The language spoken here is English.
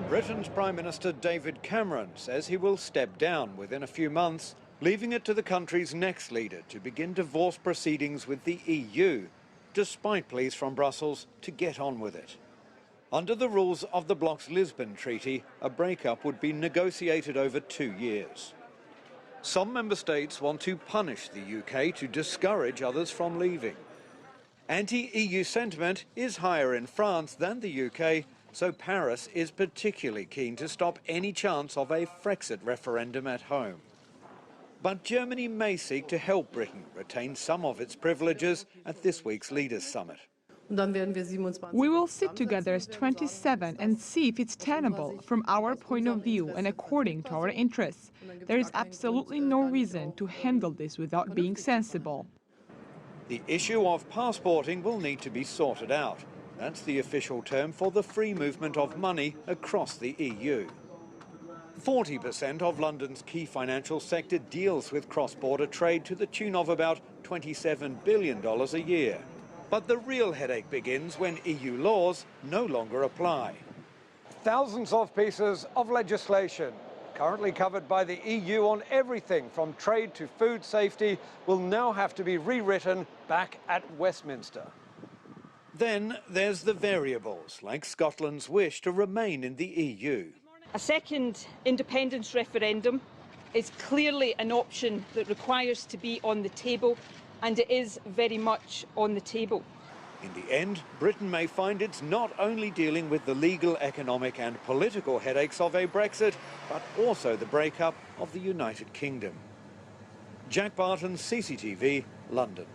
Britain's Prime Minister David Cameron says he will step down within a few months, leaving it to the country's next leader to begin divorce proceedings with the EU, despite pleas from Brussels to get on with it. Under the rules of the bloc's Lisbon Treaty, a breakup would be negotiated over 2 years. Some member states want to punish the UK to discourage others from leaving. Anti-EU sentiment is higher in France than the UK, so Paris is particularly keen to stop any chance of a Frexit referendum at home. But Germany may seek to help Britain retain some of its privileges at this week's Leaders' Summit. We will sit together as 27 and see if it's tenable from our point of view and according to our interests. There is absolutely no reason to handle this without being sensible. The issue of passporting will need to be sorted out. That's the official term for the free movement of money across the EU. 40% of London's key financial sector deals with cross-border trade to the tune of about $27 billion a year. But the real headache begins when EU laws no longer apply. Thousands of pieces of legislation, currently covered by the EU on everything from trade to food safety, will now have to be rewritten back at Westminster. Then there's the variables, like Scotland's wish to remain in the EU. A second independence referendum is clearly an option that requires to be on the table, and it is very much on the table. In the end, Britain may find it's not only dealing with the legal, economic and political headaches of a Brexit, but also the breakup of the United Kingdom. Jack Barton, CCTV, London.